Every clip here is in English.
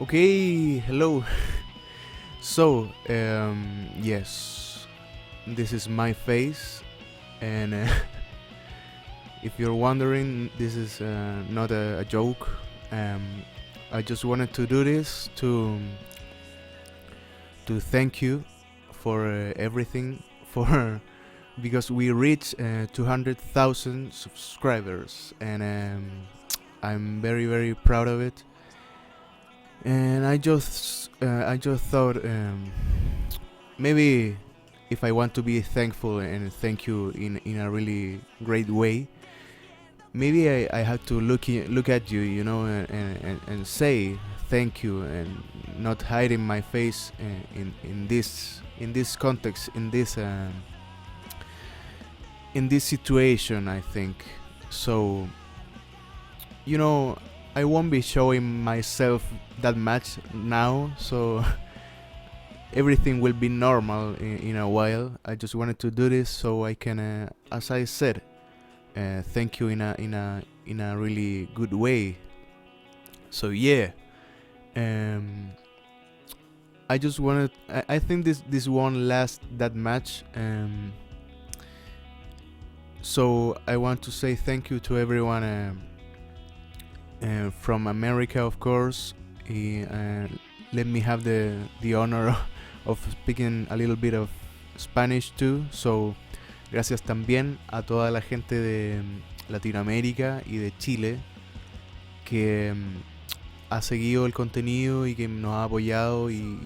Okay, hello. So, yes, this is my face, and if you're wondering, this is not a joke. I just wanted to do this to thank you for everything, for because we reached 200,000 subscribers, and I'm very proud of it. And I just thought maybe if I want to be thankful and thank you in a really great way, maybe I have to look at you, and say thank you, and not hiding my face in this context, in this situation. I think so. You know, I won't be showing myself that much now, so everything will be normal in a while. I just wanted to do this so I can, as I said, thank you in a really good way. So yeah, um, I just wanted. I think this won't last that much. So I want to say thank you to everyone. From America, of course. Let me have the honor of speaking a little bit of Spanish too. So, gracias también a toda la gente de Latinoamérica y de Chile que ha seguido el contenido y que nos ha apoyado, y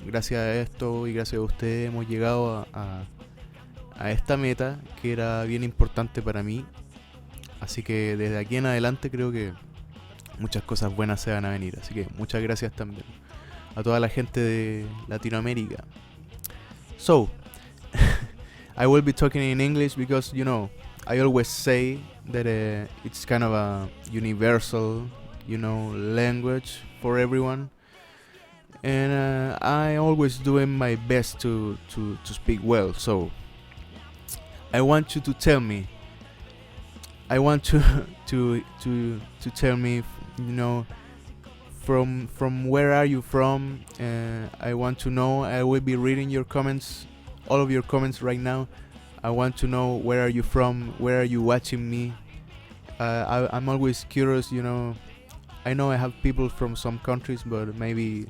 gracias a esto y gracias a ustedes hemos llegado a esta meta que era bien importante para mí. Así que desde aquí en adelante creo que muchas cosas buenas se van a venir. Así que muchas gracias también a toda la gente de Latinoamérica. So, I will be talking in English because, I always say that it's kind of a universal, language for everyone. And I always doing my best to speak well. So, I want you to tell me. I want to tell me, from where are you from? I want to know. I will be reading your comments, all of your comments right now. I want to know where are you from? Where are you watching me? I'm always curious. I know I have people from some countries, but maybe,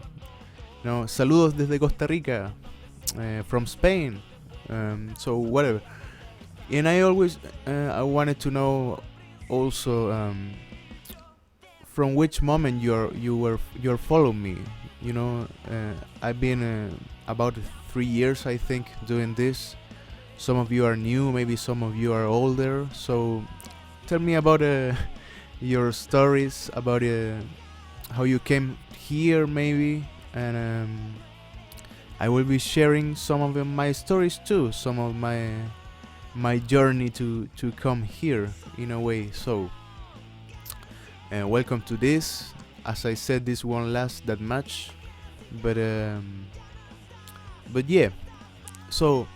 saludos desde Costa Rica, from Spain. So whatever. And I always I wanted to know also, from which moment you're following me. I've been about 3 years, I think, doing this. Some of you are new, maybe some of you are older. So tell me about your stories, about how you came here, maybe, and I will be sharing some of my stories too, some of my journey to come here, in a way. So welcome to this. As I said, this won't last that much, but yeah. So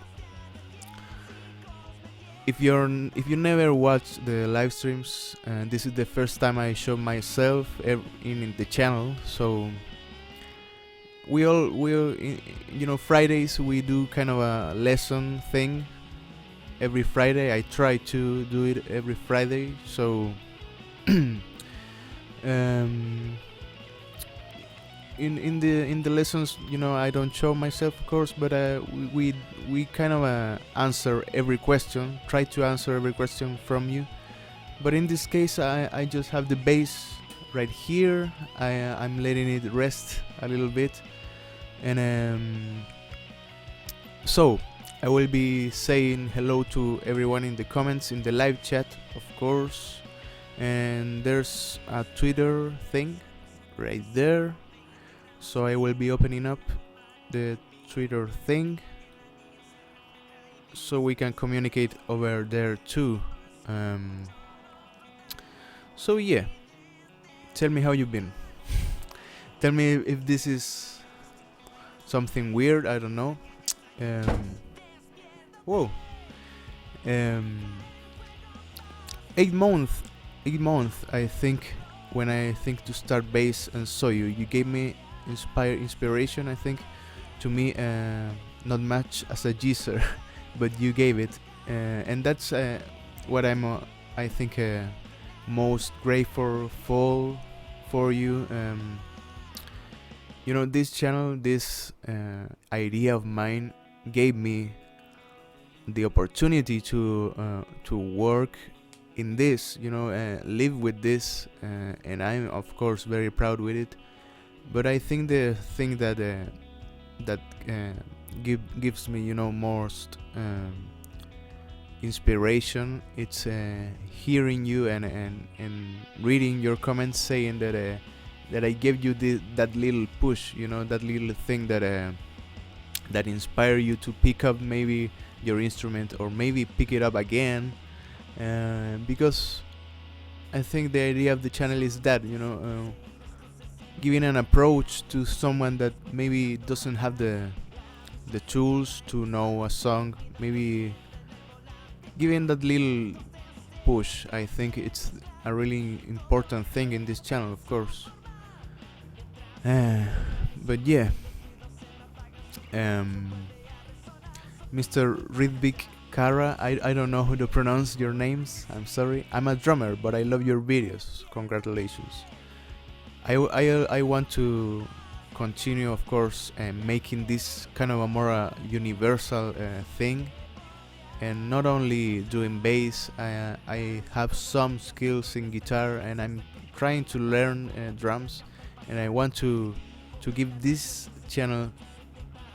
if you never watched the live streams, this is the first time I show myself in the channel. So Fridays we do kind of a lesson thing. Every Friday, I try to do it every Friday. So, in the lessons, I don't show myself, of course, but we kind of answer every question. Try to answer every question from you. But in this case, I just have the base right here. I'm letting it rest a little bit, and so. I will be saying hello to everyone in the comments, in the live chat, of course. And there's a Twitter thing right there. So I will be opening up the Twitter thing so we can communicate over there too. So yeah, tell me how you've been. Tell me if this is something weird, I don't know. Whoa. 8 months, I think when I think to start bass and saw you. You gave me inspiration, I think. To me, not much as a geezer, but you gave it, and that's what I think, most grateful for you. You know, this channel, this idea of mine, gave me the opportunity to work in this, you know, live with this, and I'm of course very proud with it. But I think the thing that gives me, you know, most inspiration, it's hearing you and reading your comments saying that I gave you that little push, you know, that little thing that inspire you to pick up maybe your instrument, or maybe pick it up again, because I think the idea of the channel is that, you know, giving an approach to someone that maybe doesn't have the tools to know a song, maybe giving that little push. I think it's a really important thing in this channel, of course. But yeah, Mr. Ridvik Kara, I don't know how to pronounce your names, I'm sorry. I'm a drummer, but I love your videos. Congratulations. I want to continue, of course, making this kind of a more universal thing, and not only doing bass. I have some skills in guitar, and I'm trying to learn drums, and I want to give this channel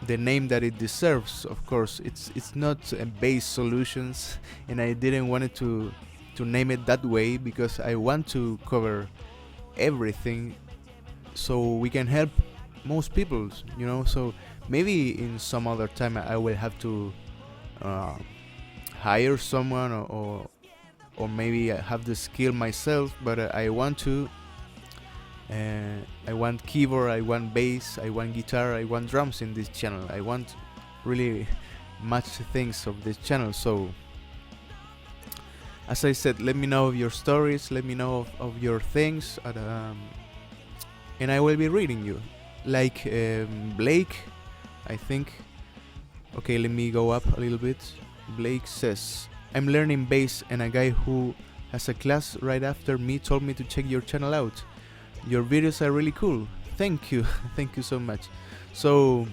the name that it deserves. Of course, it's not bass solutions, and I didn't want it to name it that way, because I want to cover everything so we can help most people, you know. So maybe in some other time I will have to hire someone, or maybe I have the skill myself, but I want to. I want keyboard, I want bass, I want guitar, I want drums in this channel. I want really much things of this channel. So as I said, let me know of your stories, let me know of your things, and I will be reading you. Like Blake, I think. Okay, let me go up a little bit. Blake says, I'm learning bass, and a guy who has a class right after me told me to check your channel out. Your videos are really cool. Thank you. Thank you so much. So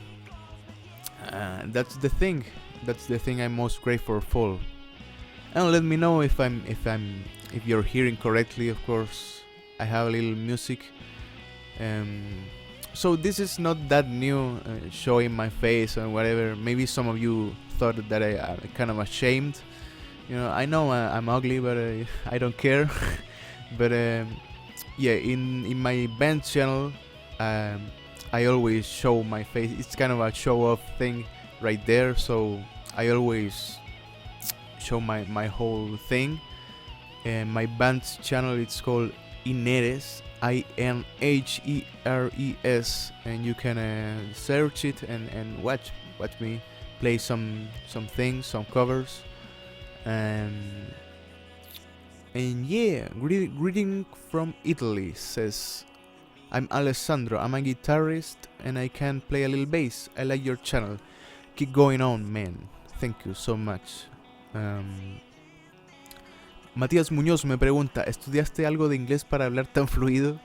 that's the thing I'm most grateful for. And let me know if you're hearing correctly. Of course, I have a little music. So this is not that new, showing my face and whatever. Maybe some of you thought that I'm kind of ashamed. You know I'm ugly, but I don't care. But yeah, in my band channel, I always show my face. It's kind of a show-off thing right there. So I always show my whole thing. And my band channel, it's called Ineres, Inheres, and you can search it and watch me play some things, some covers, and yeah. Greeting from Italy says, I'm Alessandro, I'm a guitarist and I can play a little bass. I like your channel, keep going on, man. Thank you so much. Matías Muñoz me pregunta, ¿estudiaste algo de inglés para hablar tan fluido?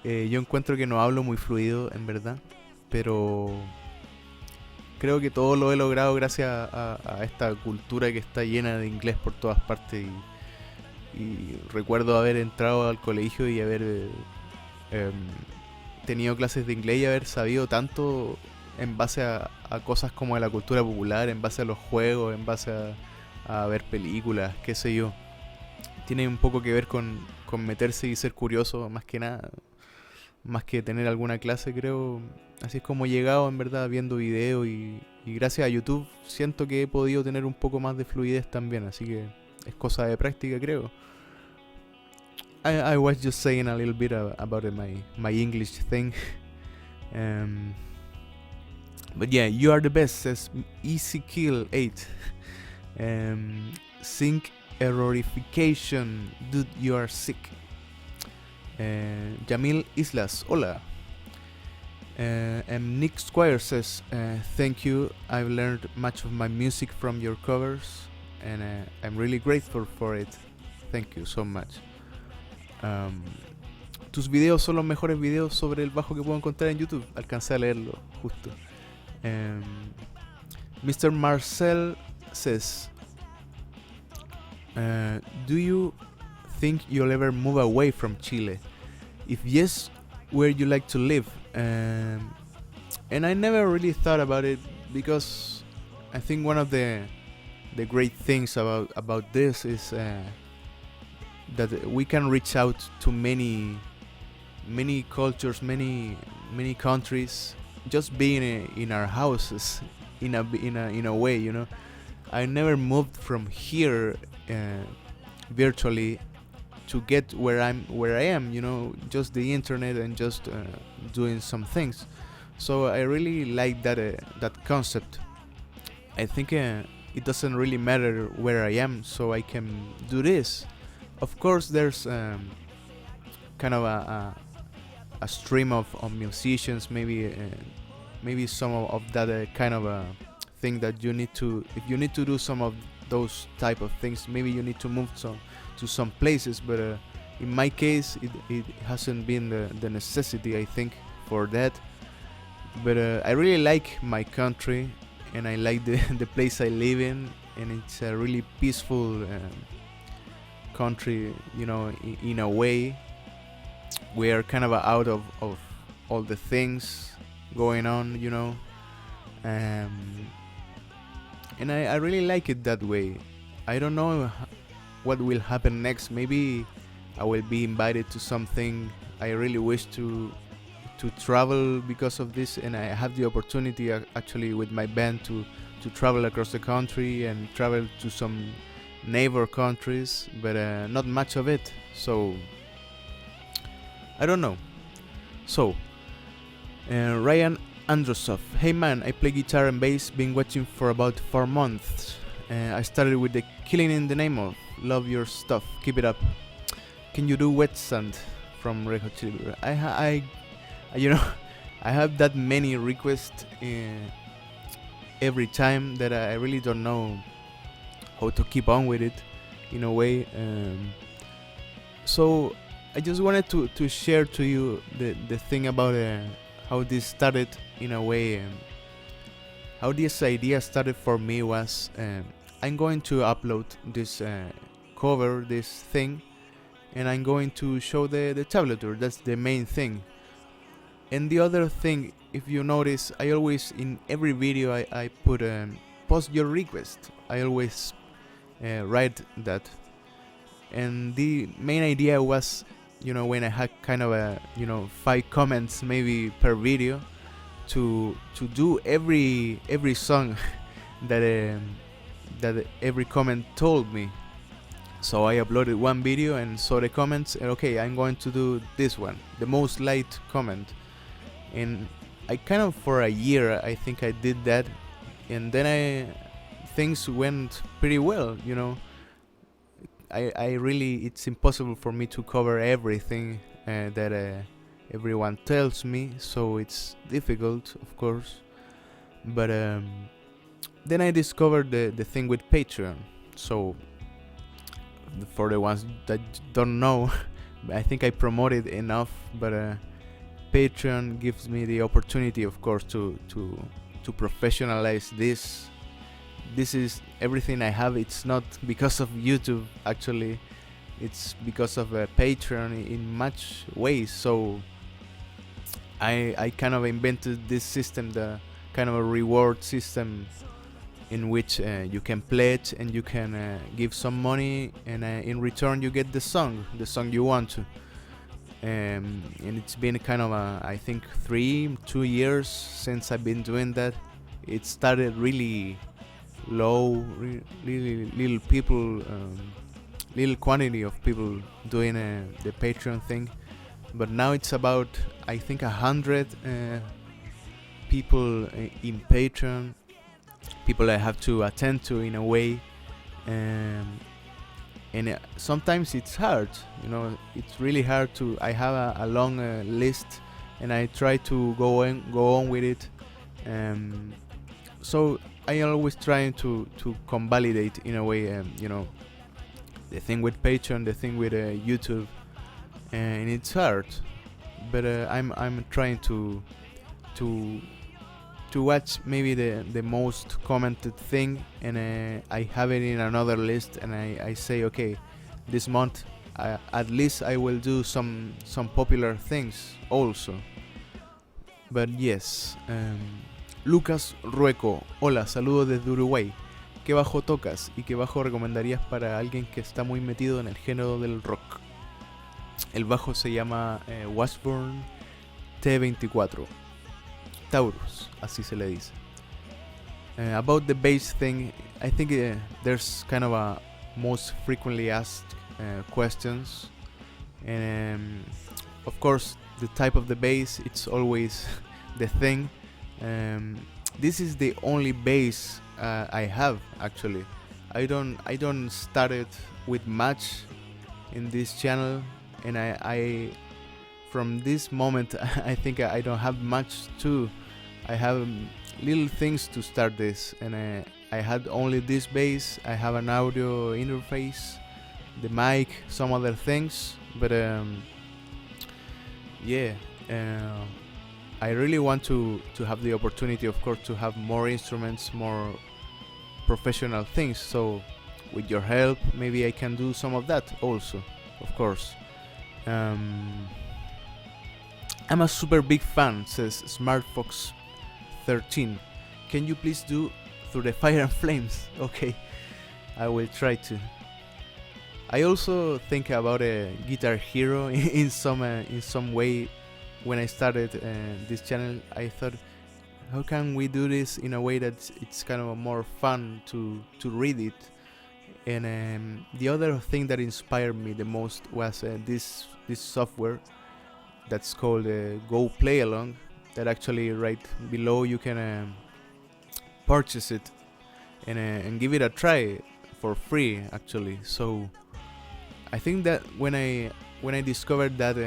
Yo encuentro que no hablo muy fluido, en verdad, pero creo que todo lo he logrado gracias a esta cultura que está llena de inglés por todas partes. Y recuerdo haber entrado al colegio y haber tenido clases de inglés y haber sabido tanto en base a cosas como de la cultura popular, en base a los juegos, en base a ver películas, qué sé yo. Tiene un poco que ver con meterse y ser curioso, más que nada, más que tener alguna clase, creo. Así es como he llegado, en verdad, viendo videos, y gracias a YouTube siento que he podido tener un poco más de fluidez también, así que es cosa de práctica, creo. I was just saying a little bit about my English thing. But yeah, you are the best, says EasyKill8. Sync errorification, dude, you are sick. Jamil Islas, hola. And Nick Squire says, thank you. I've learned much of my music from your covers, and I'm really grateful for it. Thank you so much. Tus videos son los mejores videos sobre el bajo que puedo encontrar en YouTube. Alcancé a leerlo justo. Mr. Marcel says, do you think you'll ever move away from Chile? If yes, where you like to live? And I never really thought about it, because I think one of the great things about this is that we can reach out to many cultures, many countries, just being in our houses, in a way, you know. I never moved from here virtually to get where I am, you know, just the internet and just doing some things. So I really like that concept. I think it doesn't really matter where I am, so I can do this. Of course, there's kind of a stream of musicians, maybe some of that kind of thing that you need to, if you need to do some of those type of things, maybe you need to move to some places, but in my case it hasn't been the necessity, I think, for that. But I really like my country, and I like the place I live in, and it's a really peaceful country, you know, in a way. We are kind of out of all the things going on, you know, and I really like it that way. I don't know what will happen next. Maybe I will be invited to something. I really wish to travel because of this, and I have the opportunity actually with my band to travel across the country and travel to some neighbor countries, but not much of it, so I don't know. So Ryan Androsov, hey man, I play guitar and bass, been watching for about 4 months. I started with the Killing in the Name of, love your stuff, keep it up. Can you do Wet Sand from Red Hot Chili Peppers? I you know, I have that many requests every time that I really don't know how to keep on with it, in a way. So I just wanted to share to you the thing about how this started, in a way. How this idea started for me was, I'm going to upload this cover, this thing, and I'm going to show the tablature. That's the main thing. And the other thing, if you notice, I always, in every video I put post your request. I always write that. And the main idea was, you know, when I had kind of a, 5 comments maybe per video, to do every song that every comment told me. So I uploaded one video and saw the comments, and okay, I'm going to do this one, the most liked comment. And I kind of, for a year, I think I did that, and then things went pretty well, you know. I really, it's impossible for me to cover everything that everyone tells me, so it's difficult, of course. But then I discovered the thing with Patreon. So for the ones that don't know, I think I promoted enough, but Patreon gives me the opportunity, of course, to professionalize this. This is everything I have. It's not because of YouTube, actually. It's because of Patreon in much ways. So I kind of invented this system, the kind of a reward system, in which you can pledge and you can give some money, and in return you get the song you want to. And it's been kind of I think 2 years since I've been doing that. It started really low, really little people, little quantity of people doing the Patreon thing, but now it's about, I think, 100 people in Patreon, people I have to attend to, in a way. And and sometimes it's hard, it's really hard to. I have a long list, and I try to go on with it. So I always trying to convalidate in a way, the thing with Patreon, the thing with YouTube, and it's hard. But I'm trying to watch maybe the most commented thing, and I have it in another list, and I say, okay, this month at least I will do some popular things also. But yes, Lucas Rueco, hola, saludos desde Uruguay. ¿Qué bajo tocas y qué bajo recomendarías para alguien que está muy metido en el género del rock? El bajo se llama Washburn T24, Taurus, así se le dice. About the bass thing, I think there's kind of a most frequently asked questions, and of course the type of the bass, it's always the thing. This is the only bass I have actually. I don't started with much in this channel, and I from this moment I think I don't have much too. I have little things to start this, and I had only this bass. I have an audio interface, the mic, some other things, but yeah, I really want to have the opportunity, of course, to have more instruments, more professional things. So with your help, maybe I can do some of that also, of course. I'm a super big fan, says SmartFox13. Can you please do Through the Fire and Flames? Okay, I will try to. I also think about a Guitar Hero in some way. When I started this channel, I thought, how can we do this in a way that it's kind of more fun to read it? And the other thing that inspired me the most was this software that's called Go Play Along, that actually right below you can purchase it and give it a try for free actually. So I think that when I discovered that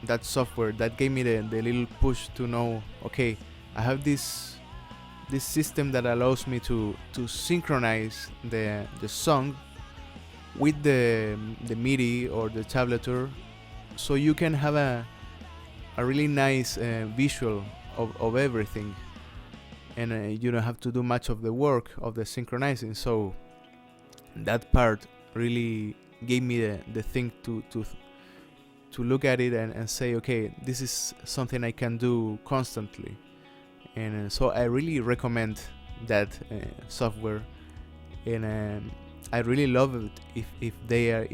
that software, that gave me the little push to know, okay, I have this system that allows me to synchronize the song with the MIDI or the tablature, so you can have a really nice visual of everything, and you don't have to do much of the work of the synchronizing. So that part really gave me the thing to look at it and say, okay, this is something I can do constantly. And so I really recommend that software, and I really love it if the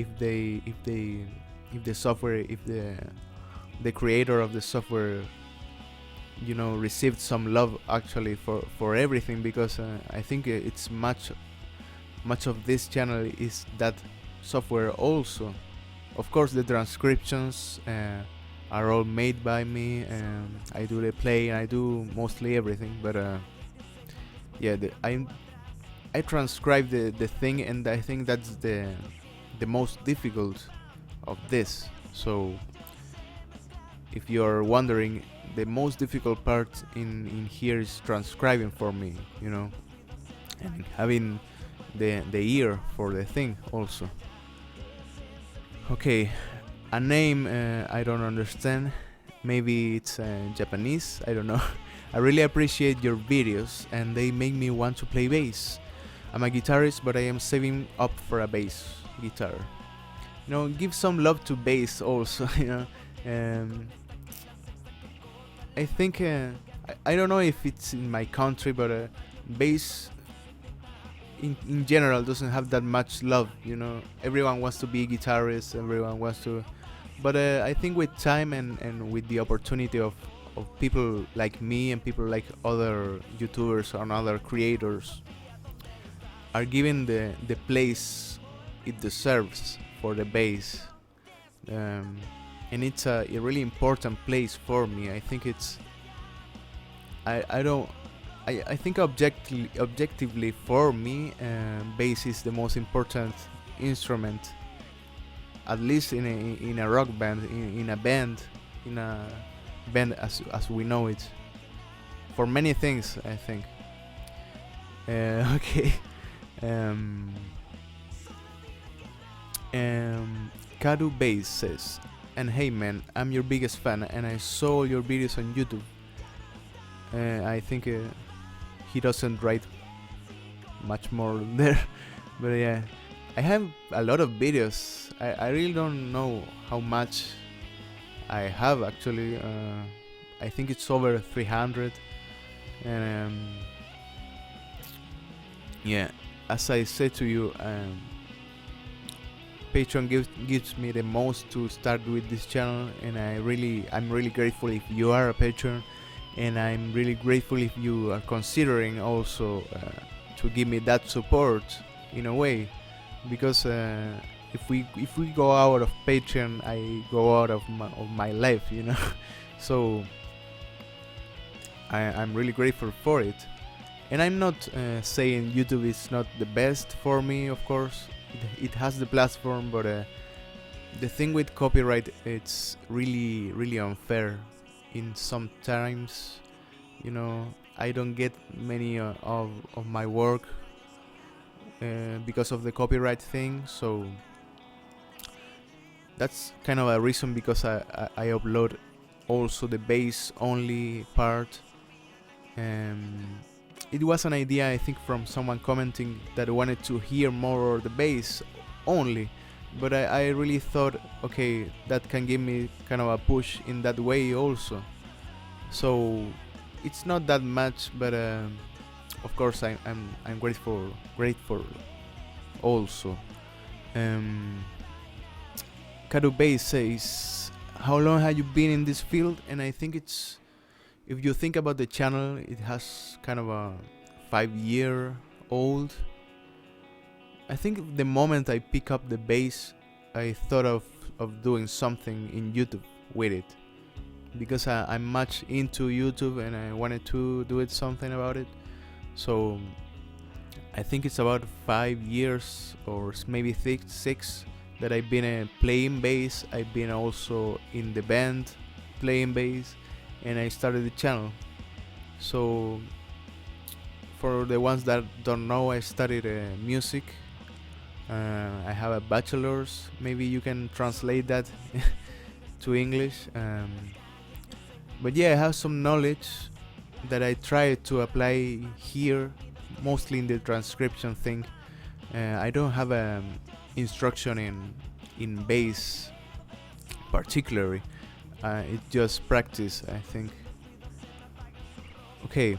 creator of the software received some love actually for everything, because I think it's much of this channel is that software also. Of course, the transcriptions are all made by me, and I do the play, and I do mostly everything. But yeah, I transcribe the thing, and I think that's the most difficult of this. So if you're wondering, the most difficult part in here is transcribing for me, and having the ear for the thing also. Okay, a name I don't understand. Maybe it's Japanese, I don't know. I really appreciate your videos, and they make me want to play bass. I'm a guitarist, but I am saving up for a bass guitar. Give some love to bass also. I think I don't know if it's in my country, but bass in general doesn't have that much love. Everyone wants to be a guitarist, everyone wants to, but I think with time and with the opportunity of people like me and people like other YouTubers and other creators are given the place it deserves for the bass, and it's a really important place for me. I think it's I think objectively for me, bass is the most important instrument, at least in a rock band, in a band, in a band as we know it, for many things, I think. Okay. um, Kadu Base says, and hey man, I'm your biggest fan and I saw all your videos on YouTube. I think he doesn't write much more there, but yeah, I have a lot of videos. I really don't know how much I have actually. I think it's over 300, and yeah, as I said to you, Patreon gives me the most to start with this channel, and I'm really grateful if you are a patron, and I'm really grateful if you are considering also to give me that support in a way, because if we go out of Patreon, I go out of my life, you know. So I'm really grateful for it, and I'm not saying YouTube is not the best for me, of course. It has the platform, but the thing with copyright, it's really unfair in some times, you know. I don't get many of my work because of the copyright thing, so that's kind of a reason because I upload also the bass only part. It was an idea, I think, from someone commenting that wanted to hear more of the bass only, but I really thought, okay, that can give me kind of a push in that way also. So it's not that much, but of course I'm grateful also. Kadubei says, how long have you been in this field? And I think it's, if you think about the channel, it has kind of a 5-year-old. I think the moment I pick up the bass, I thought of doing something in YouTube with it, because I'm much into YouTube and I wanted to do something about it. So I think it's about 5 years or maybe 6 that I've been playing bass. I've been also in the band playing bass, and I started the channel. So for the ones that don't know, I studied music. I have a bachelor's. Maybe you can translate that to English. But yeah, I have some knowledge that I try to apply here, mostly in the transcription thing. I don't have instruction in bass particularly. It's just practice, I think. Okay.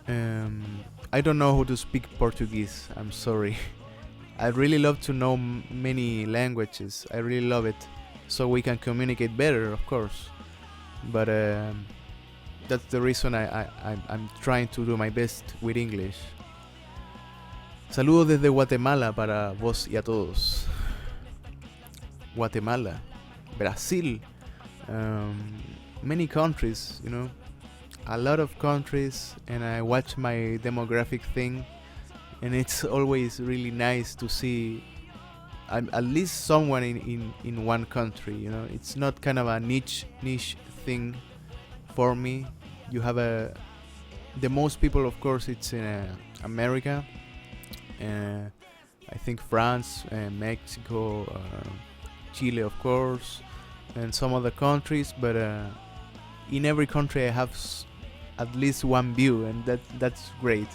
I don't know how to speak Portuguese. I'm sorry. I really love to know many languages. I really love it, so we can communicate better, of course. But that's the reason I'm trying to do my best with English. Saludos desde Guatemala para vos y a todos. Guatemala, Brazil, many countries, you know, a lot of countries, and I watch my demographic thing, and it's always really nice to see at least someone in one country, you know. It's not kind of a niche thing for me. You have the most people, of course, it's in America, I think France, Mexico, Chile, of course, and some other countries, but in every country I have at least one view, and that's great.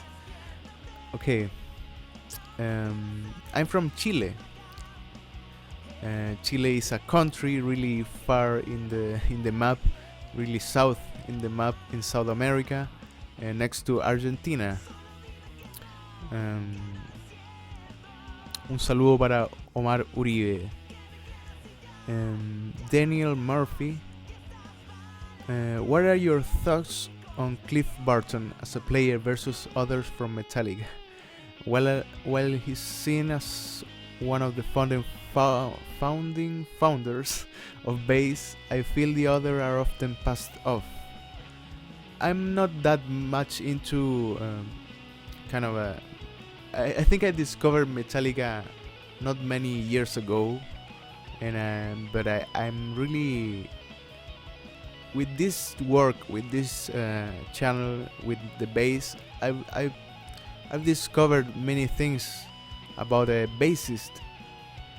Okay, I'm from Chile. Chile is a country really far in the map, really south in the map in South America, next to Argentina. Un saludo para Omar Uribe. Daniel Murphy, what are your thoughts on Cliff Burton as a player versus others from Metallica? Well, he's seen as one of the founding founders of bass, I feel the others are often passed off. I'm not that much into kind of I think I discovered Metallica not many years ago, and but I'm really with this work, with this channel, with the bass. I've discovered many things about a bassist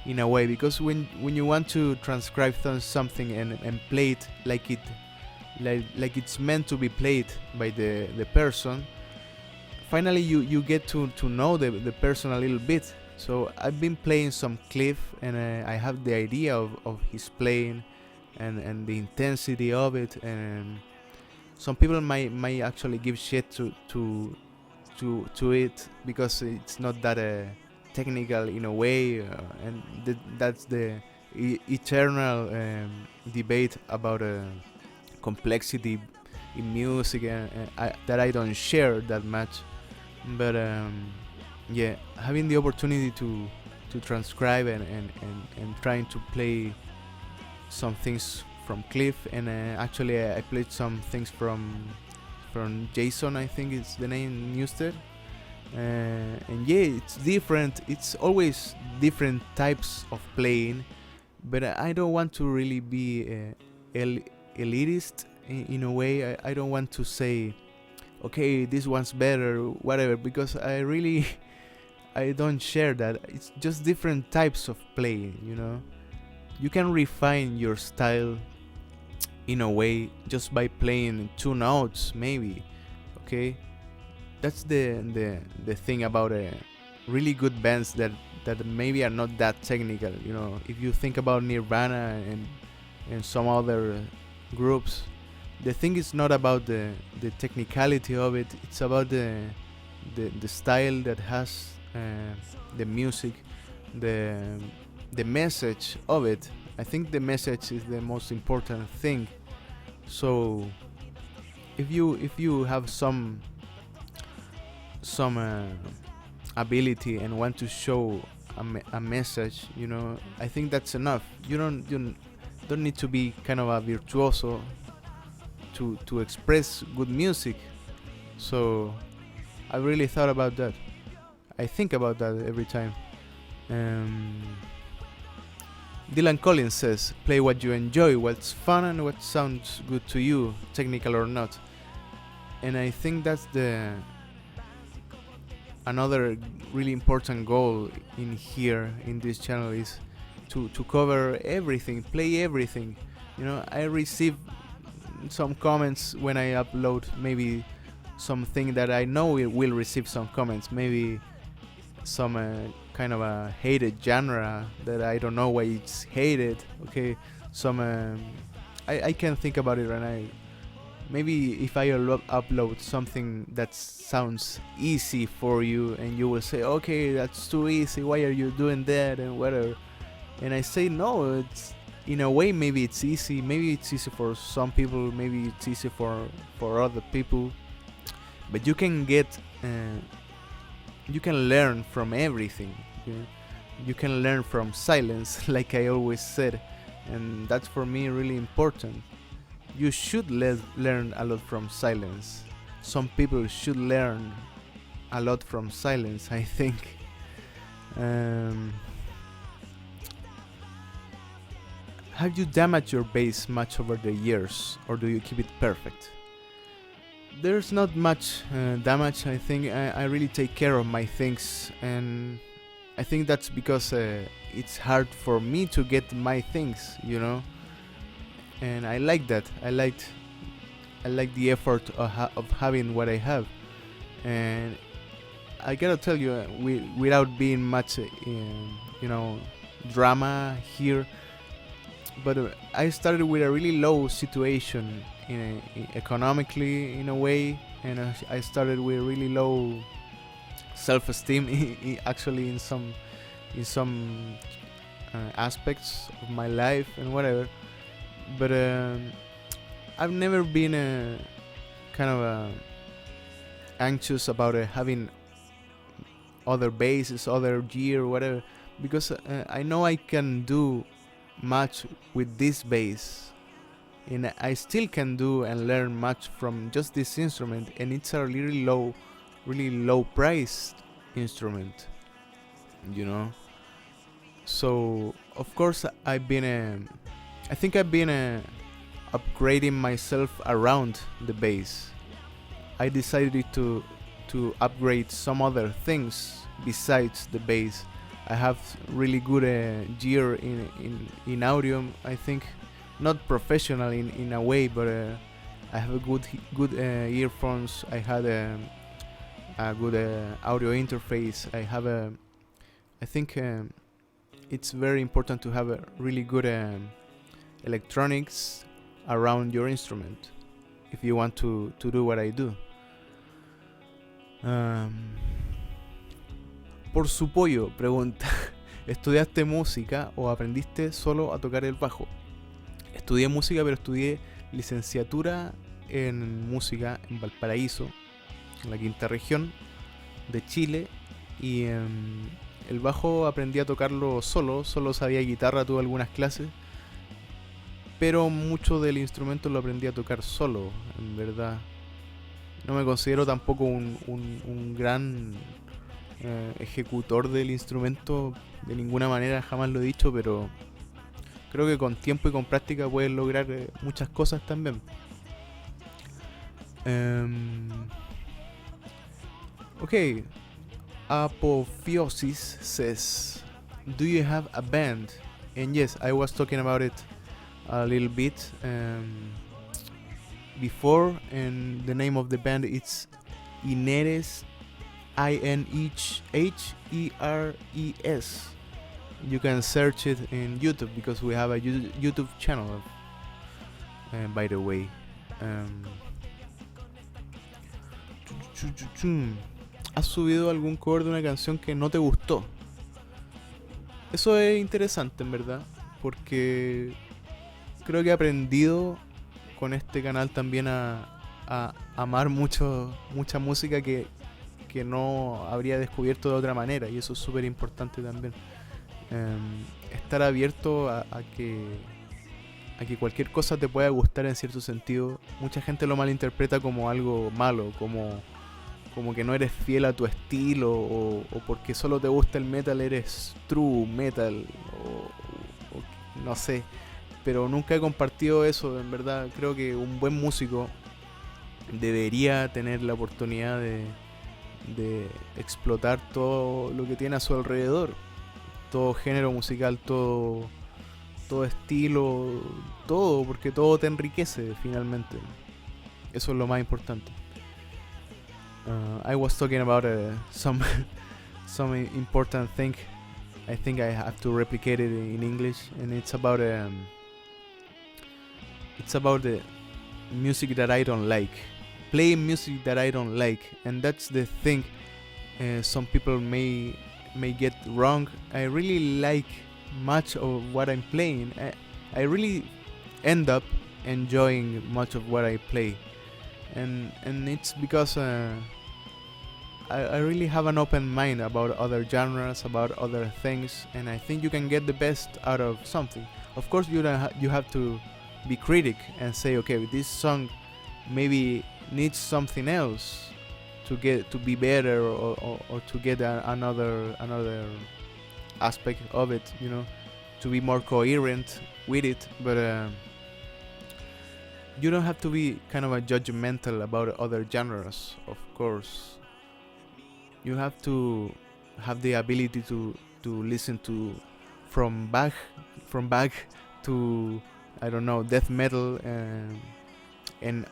in a way, because when you want to transcribe something and play it like it's meant to be played by the person, finally you get to know the person a little bit. So I've been playing some Cliff, and I have the idea of his playing and the intensity of it, and some people might actually give shit to it because it's not that technical in a way, and that's the eternal debate about complexity in music, that I don't share that much. But yeah, having the opportunity to transcribe and trying to play some things from Cliff, and actually I played some things from Jason, I think it's the name, Newstead. And yeah, it's different. It's always different types of playing, but I don't want to really be elitist in a way. I don't want to say, okay, this one's better, whatever, because I don't share that. It's just different types of playing, you know. You can refine your style in a way just by playing two notes, maybe. Okay, that's the thing about really good bands that maybe are not that technical. You know, if you think about Nirvana and some other groups, the thing is not about the technicality of it. It's about the style that has the music, the message of it. I think the message is the most important thing. So if you have some ability and want to show a message, you know, I think that's enough. You don't need to be kind of a virtuoso to express good music. So I really thought about that. I think about that every time. Dylan Collins says, play what you enjoy, what's fun and what sounds good to you, technical or not. And I think that's another really important goal in here in this channel, is to cover everything, play everything. You know, I receive some comments when I upload maybe something that I know will receive some comments, maybe some kind of a hated genre that I don't know why it's hated. Okay, some I can think about it, and maybe if I upload something that sounds easy for you, and you will say, okay, that's too easy, why are you doing that and whatever, and I say no, it's in a way maybe it's easy for some people, maybe it's easy for other people, but you can get you can learn from everything. You can learn from silence, like I always said, and that's for me really important. You should learn a lot from silence. Some people should learn a lot from silence, I think. Have you damaged your bass much over the years, or do you keep it perfect? There's not much damage. I think I really take care of my things, and I think that's because it's hard for me to get my things, you know. And I like that. I like the effort of having what I have. And I gotta tell you, without being much, you know, drama here, but I started with a really low situation economically in a way, and I started with really low self-esteem actually in some aspects of my life and whatever. But I've never been kind of anxious about having other bases, other gear, whatever, because I know I can do much with this bass, and I still can do and learn much from just this instrument, and it's a really low priced instrument, you know. So of course I think I've been upgrading myself around the bass. I decided to upgrade some other things besides the bass. I have really good gear in audio. I think not professional in a way, but I have a good earphones. I had a good audio interface. I think it's very important to have a really good electronics around your instrument if you want to do what I do. Por su pollo, pregunta: ¿estudiaste música o aprendiste solo a tocar el bajo? Estudié música, pero estudié licenciatura en música en Valparaíso, en la quinta región de Chile, y el bajo aprendí a tocarlo solo sabía guitarra, tuve algunas clases, pero mucho del instrumento lo aprendí a tocar solo, en verdad. No me considero tampoco un gran ejecutor del instrumento, de ninguna manera, jamás lo he dicho, pero creo que con tiempo y con práctica puedes lograr muchas cosas también. Okay, Apophiosis says, do you have a band? And yes, I was talking about it a little bit before, and the name of the band is Ineres, Inheres. You can search it in YouTube because we have a YouTube channel, by the way. ¿Has subido algún cover de una canción que no te gustó? Eso es interesante, en verdad, porque creo que he aprendido con este canal también a amar mucha música que no habría descubierto de otra manera, y eso es súper importante también. Estar abierto a que cualquier cosa te pueda gustar en cierto sentido. Mucha gente lo malinterpreta como algo malo, como que no eres fiel a tu estilo, o porque solo te gusta el metal eres true metal, o no sé. Pero nunca he compartido eso, en verdad. Creo que un buen músico debería tener la oportunidad de explotar todo lo que tiene a su alrededor, todo género musical, todo estilo, todo, porque todo te enriquece finalmente. Eso es lo más importante. I was talking about some important thing. I think I have to replicate it in English, and it's about the music that I don't like, playing music that I don't like, and that's the thing. Some people may get wrong. I really like much of what I'm playing. I really end up enjoying much of what I play, and it's because I really have an open mind about other genres, about other things, and I think you can get the best out of something. Of course, you have to be critic and say, okay, this song maybe needs something else to be better, or to get another aspect of it, you know, to be more coherent with it. But you don't have to be kind of a judgmental about other genres. Of course, you have to have the ability to listen to from Bach to, I don't know, death metal, and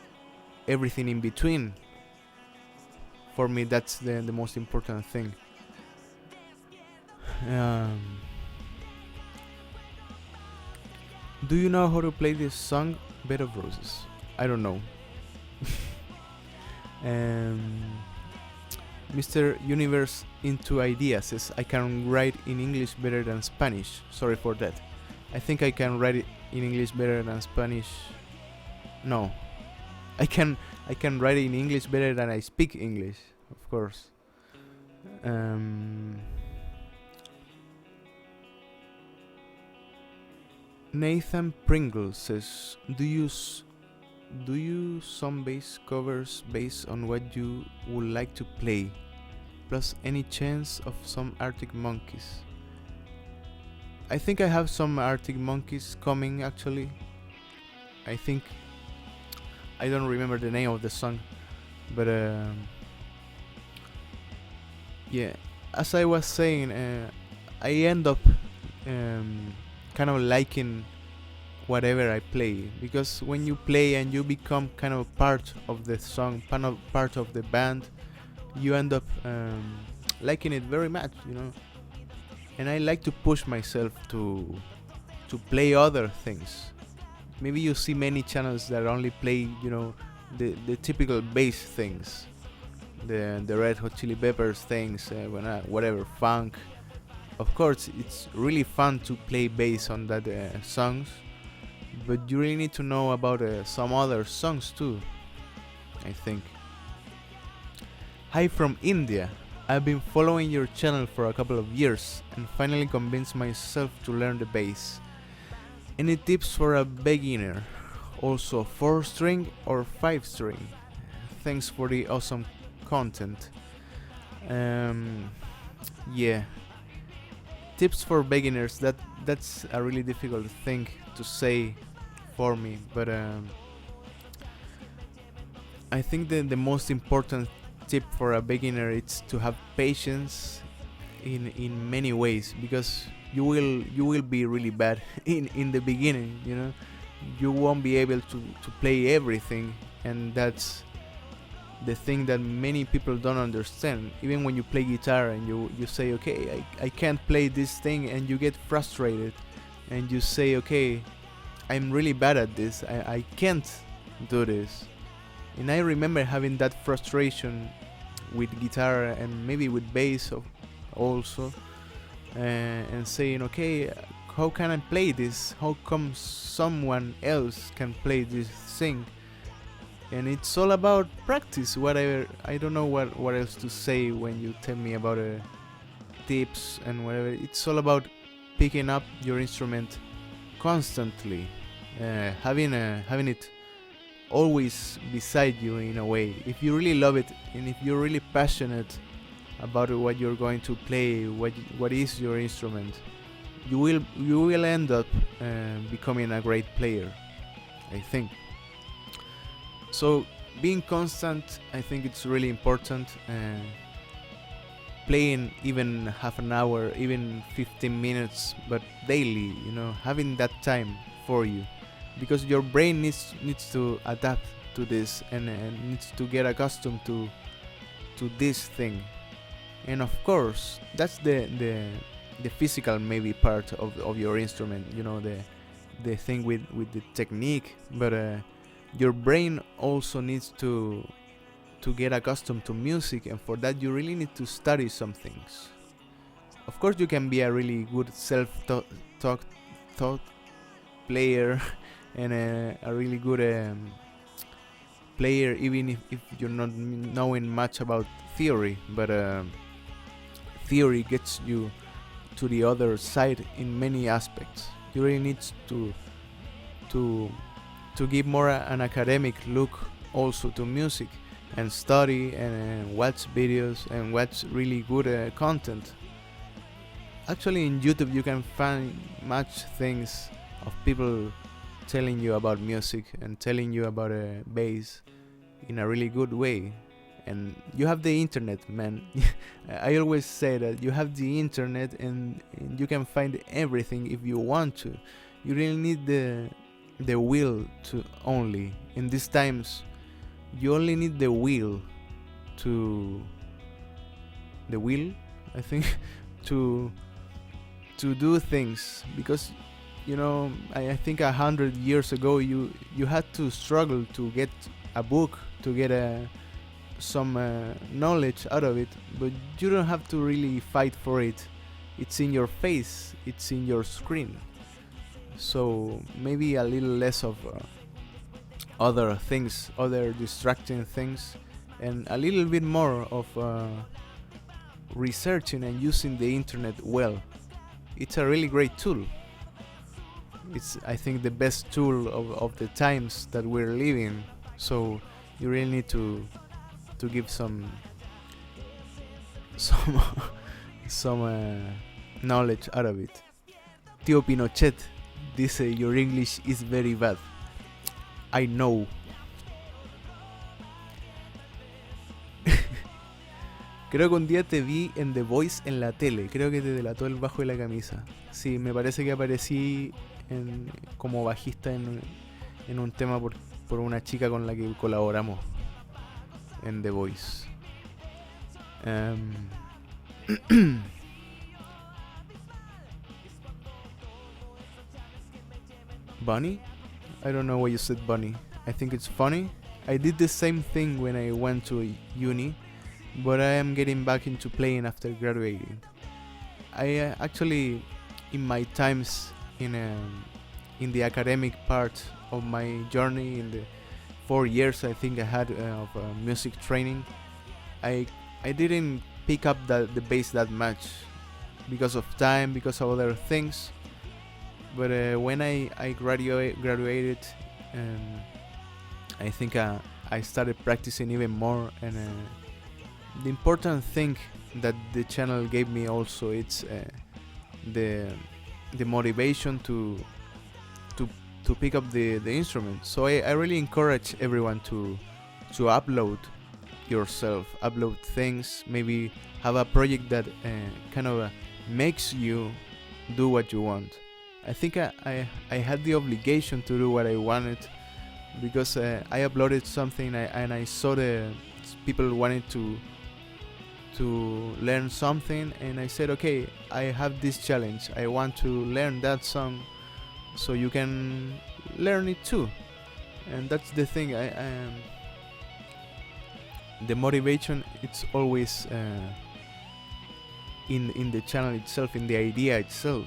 everything in between. For me, that's the most important thing. Do you know how to play this song, Bed of Roses? I don't know. Mr. Universe into Ideas says, I can write in English better than Spanish. Sorry for that. I think I can write it in English better than Spanish. No. I can write it in English better than I speak English, of course. Nathan Pringle says, do you some bass covers based on what you would like to play, plus any chance of some Arctic Monkeys? I think I have some Arctic Monkeys coming actually. I think I don't remember the name of the song, but yeah. As I was saying, I end up kind of liking whatever I play, because when you play and you become kind of part of the song, part of the band, you end up liking it very much, you know. And I like to push myself to play other things. Maybe you see many channels that only play, you know, the typical bass things, the Red Hot Chili Peppers things, whatever funk. Of course, it's really fun to play bass on that songs, but you really need to know about some other songs too, I think. Hi from India. I've been following your channel for a couple of years and finally convinced myself to learn the bass. Any tips for a beginner? Also 4-string or 5-string? Thanks for the awesome content. Yeah. Tips for beginners, that's a really difficult thing to say for me, but I think the most important tip for a beginner is to have patience in many ways, because you will be really bad in the beginning, you know. You won't be able to play everything, and that's the thing that many people don't understand. Even when you play guitar and you say, okay, I can't play this thing, and you get frustrated and you say, okay, I'm really bad at this, I can't do this. And I remember having that frustration with guitar and maybe with bass also, and saying, okay, how can I play this? How come someone else can play this thing? And it's all about practice. Whatever, I don't know what else to say when you tell me about tips and whatever. It's all about picking up your instrument constantly, having it always beside you in a way. If you really love it and if you're really passionate about what you're going to play, what is your instrument, you will end up becoming a great player, I think. So being constant, I think it's really important. Playing even half an hour, even 15 minutes, but daily, you know, having that time for you, because your brain needs to adapt to this and needs to get accustomed to this thing. And of course, that's the physical maybe part of your instrument, you know, the thing with the technique, but your brain also needs to get accustomed to music, and for that you really need to study some things. Of course, you can be a really good self-taught player and a really good player, even if you're not knowing much about theory, but theory gets you to the other side in many aspects. You really need to give more an academic look also to music, and study and watch videos and watch really good content. Actually, in YouTube you can find much things of people telling you about music and telling you about bass in a really good way. And you have the internet, man. I always say that you have the internet, and you can find everything if you want to. You really need the will to only. In these times, you only need the will I think, to do things, because you know, I think 100 years ago you had to struggle to get a book, to get some knowledge out of it, but you don't have to really fight for it. It's in your face, it's in your screen. So maybe a little less of other things, other distracting things, and a little bit more of researching and using the internet well. It's a really great tool. It's, I think, the best tool of the times that we're living. So you really need to give some knowledge out of it. Tío Pinochet dice, your English is very bad. I know. Creo que un día te vi en The Voice en la tele. Creo que te delató el bajo de la camisa. Sí, me parece que aparecí como bajista en un tema por una chica con la que colaboramos en The Voice. Bunny? I don't know why you said bunny. I think it's funny. I did the same thing when I went to uni, but I am getting back into playing after graduating. I actually, in my times in the academic part of my journey, in the 4 years I think I had of music training, I didn't pick up the bass that much because of time, because of other things. But when I graduated, I think I started practicing even more, and the important thing that the channel gave me also, it's the motivation to pick up the instrument. So I really encourage everyone to upload yourself, upload things, maybe have a project that kind of makes you do what you want. I think I had the obligation to do what I wanted, because I uploaded something and I saw the people wanted to learn something, and I said, okay, I have this challenge, I want to learn that song, so you can learn it too. And that's the thing. The motivation, it's always in the channel itself, in the idea itself.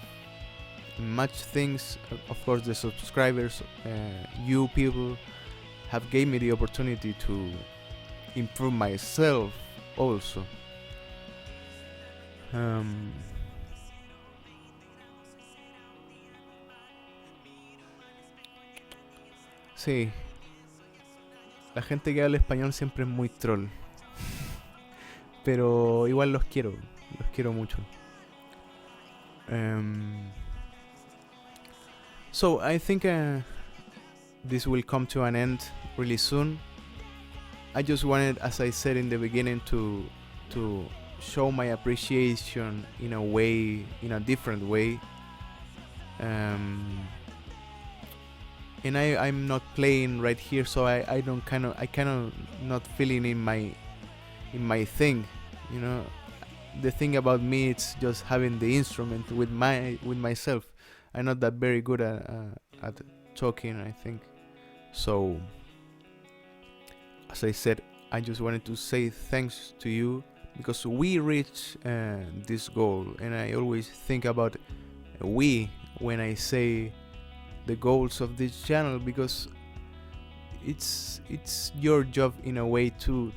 Much things, of course, the subscribers, you people, have gave me the opportunity to improve myself also. Sí, la gente que habla español siempre es muy troll, pero igual los quiero mucho. So I think this will come to an end really soon. I just wanted, as I said in the beginning, to show my appreciation in a way, in a different way. And I'm not playing right here, so I kind of not feeling in my thing, you know. The thing about me, it's just having the instrument with myself. I'm not that very good at talking, I think. So, as I said, I just wanted to say thanks to you, because we reached this goal, and I always think about we when I say the goals of this channel, because it's your job in a way to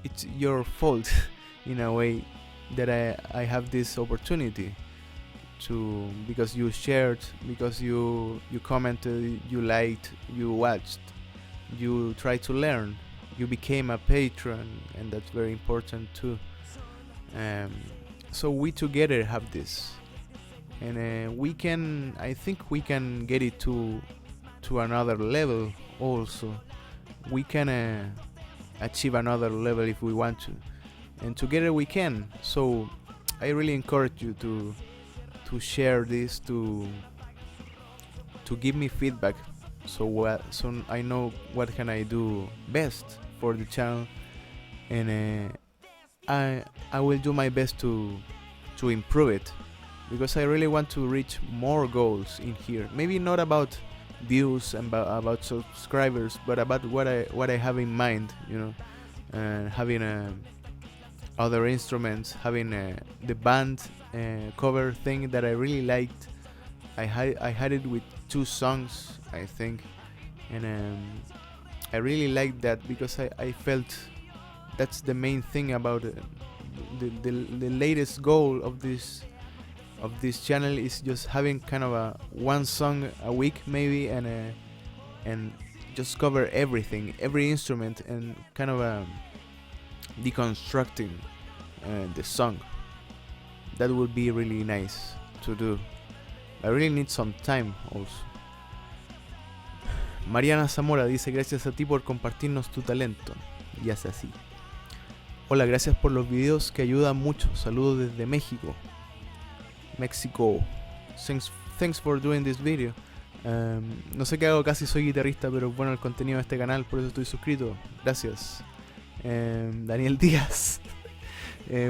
it's your fault in a way that I have this opportunity to, because you shared, because you commented, you liked, you watched, you tried to learn, you became a patron, and that's very important too. So we together have this, and I think we can get it to another level also. We can achieve another level if we want to, and together we can. So I really encourage you to share this, to give me feedback, so I know what can I do best for the channel, and I will do my best to improve it, because I really want to reach more goals in here. Maybe not about views and about subscribers, but about what I have in mind, you know, having other instruments, having the band cover thing that I really liked. I had it with 2 songs, I think, and I really liked that, because I felt that's the main thing about the latest goal of this channel, is just having kind of a 1 song a week maybe, and just cover everything, every instrument, and kind of deconstructing the song. That would be really nice to do. I really need some time also. Mariana Zamora dice: gracias a ti por compartirnos tu talento. Y hace así. Hola, gracias por los videos que ayudan mucho. Saludos desde México. México. Thanks for doing this video. No sé qué hago, casi soy guitarrista, pero es bueno el contenido de este canal, por eso estoy suscrito. Gracias. Daniel Díaz.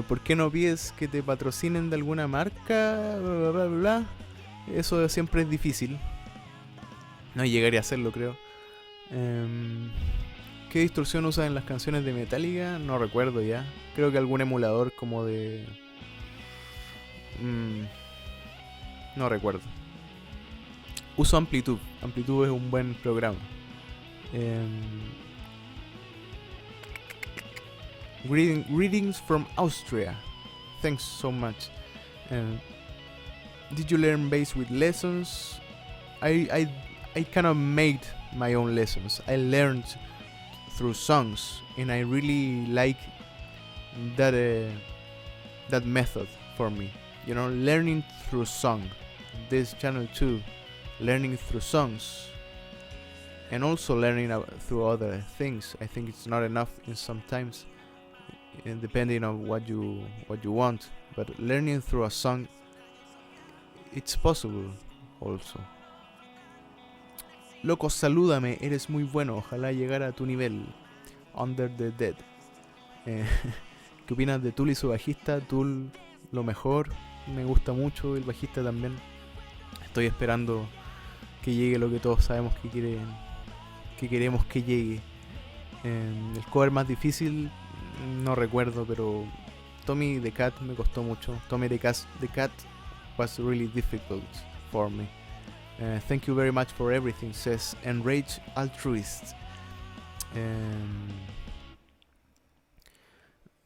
¿Por qué no pides que te patrocinen de alguna marca? Bla, bla, bla, bla. Eso siempre es difícil. No llegaré a hacerlo, creo. ¿Qué distorsión usas en las canciones de Metallica? No recuerdo ya. Creo que algún emulador como de... no recuerdo. Uso Amplitude. Amplitude es un buen programa. Greetings from Austria. Thanks so much. Did you learn bass with lessons? I kind of made my own lessons. I learned through songs, and I really like that method for me. You know, learning through song. This channel too, learning through songs, and also learning through other things. I think it's not enough in sometimes, depending on what you want. But learning through a song, it's possible also. Loco, salúdame, eres muy bueno, ojalá llegara a tu nivel. Under the Dead. ¿Qué opinas de Tool y su bajista? Tool, lo mejor, me gusta mucho, el bajista también. Estoy esperando que llegue lo que todos sabemos que queremos que llegue. El cover más difícil, no recuerdo, pero Tommy the Cat me costó mucho. Tommy the Cat was really difficult for me. Thank you very much for everything, says Enraged Altruist.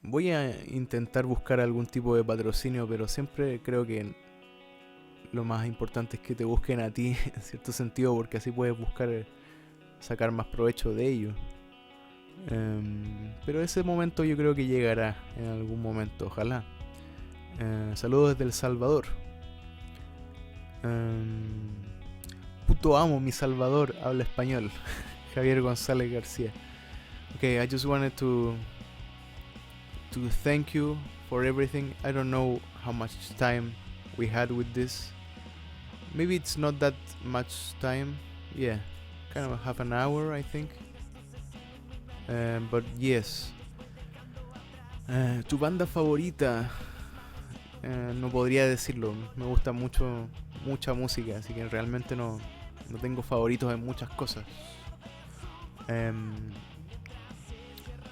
Voy a intentar buscar algún tipo de patrocinio, pero siempre creo que lo más importante es que te busquen a ti, en cierto sentido, porque así puedes buscar sacar más provecho de ello. Pero ese momento yo creo que llegará en algún momento, ojalá. Saludos desde El Salvador. Puto amo mi Salvador, habla español. Javier González García. Okay, I just wanted to thank you for everything. I don't know how much time we had with this. Maybe it's not that much time. Yeah, kind of half an hour, I think. But yes. ¿Tu banda favorita? No podría decirlo. Me gusta mucha música, así que realmente no tengo favoritos en muchas cosas.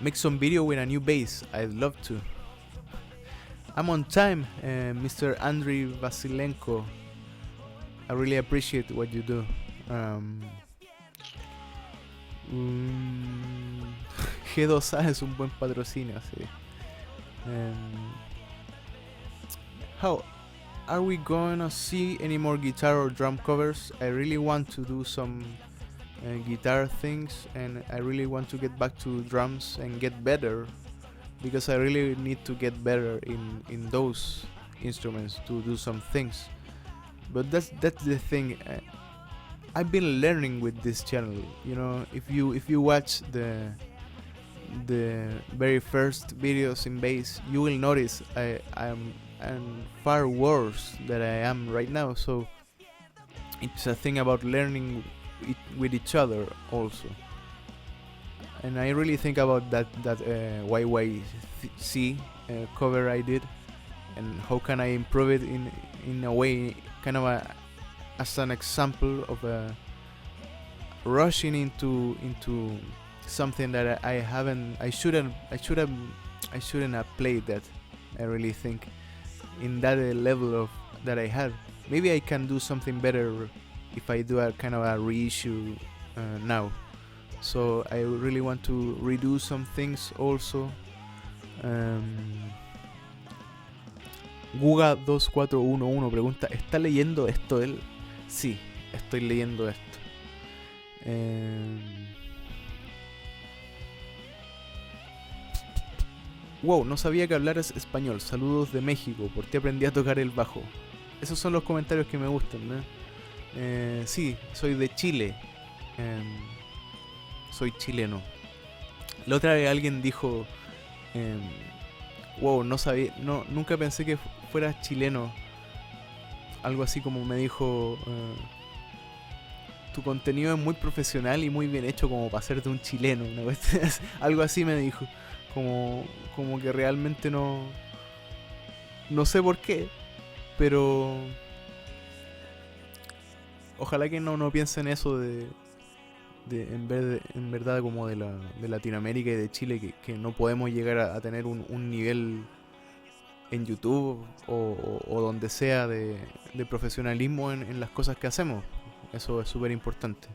Make some video with a new bass. I'd love to. I'm on time, Mr. Andriy Vasilenko. I really appreciate what you do. G2A es un buen patrocinio, sí. How are we gonna see any more guitar or drum covers? I really want to do some guitar things, and I really want to get back to drums and get better, because I really need to get better in those instruments to do some things. But that's the thing. I've been learning with this channel. You know, if you watch the very first videos in bass, you will notice I'm far worse than I am right now. So it's a thing about learning with each other also. And I really think about that YYC cover I did, and how can I improve it in a way, kind of as an example of rushing into something that I shouldn't have played that. I really think in that level of that I had. Maybe I can do something better if I do a kind of a reissue now. So I really want to redo some things also. Guga2411 pregunta: ¿está leyendo esto él? Sí, estoy leyendo esto. Wow, no sabía que hablaras español. Saludos de México. Por ti aprendí a tocar el bajo. esos son los comentarios que me gustan, ¿no? Sí, soy de Chile. Soy chileno. La otra vez alguien dijo, wow, no sabía, no, nunca pensé que fueras chileno. Algo así como me dijo, tu contenido es muy profesional y muy bien hecho como para ser de un chileno. ¿No? Algo así me dijo. Como que realmente no sé por qué, pero ojalá que no piensen eso en verdad como de Latinoamérica y de Chile, que no podemos llegar a tener un nivel en YouTube o donde sea de profesionalismo en las cosas que hacemos. Eso es súper importante.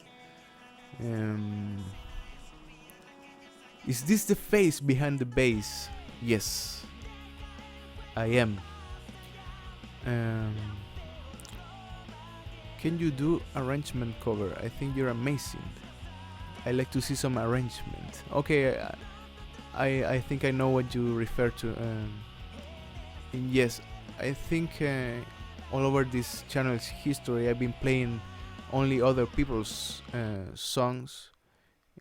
Is this the face behind the bass? Yes, I am. Can you do arrangement cover? I think you're amazing. I like to see some arrangement. Okay, I think I know what you refer to. And yes, I think all over this channel's history I've been playing only other people's songs,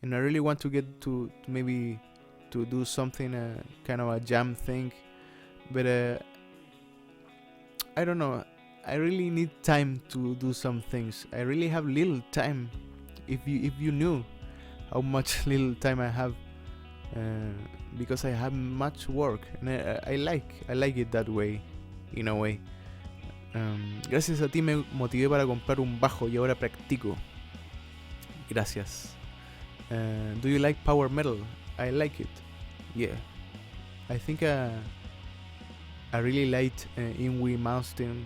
and I really want to get to maybe to do something kind of a jam thing, but I don't know. I really need time to do some things. I really have little time. If you knew how much little time I have, because I have much work, and I like it that way, in a way. Gracias a ti me motivé para comprar un bajo y ahora practico. Gracias. Do you like power metal? I like it. Yeah. I think I really liked Ingwie Malmsteen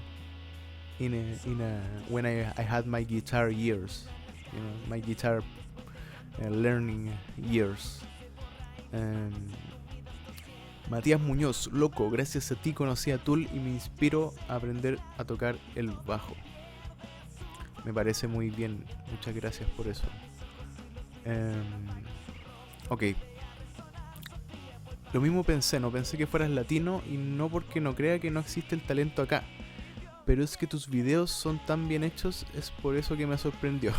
when I had my guitar years, my guitar learning years. Matías Muñoz, loco, gracias a ti conocí a Tool y me inspiro a aprender a tocar el bajo. Me parece muy bien, muchas gracias por eso. Ok. Lo mismo pensé, no pensé que fueras latino y no porque no crea que no existe el talento acá. Pero es que tus videos son tan bien hechos, es por eso que me sorprendió.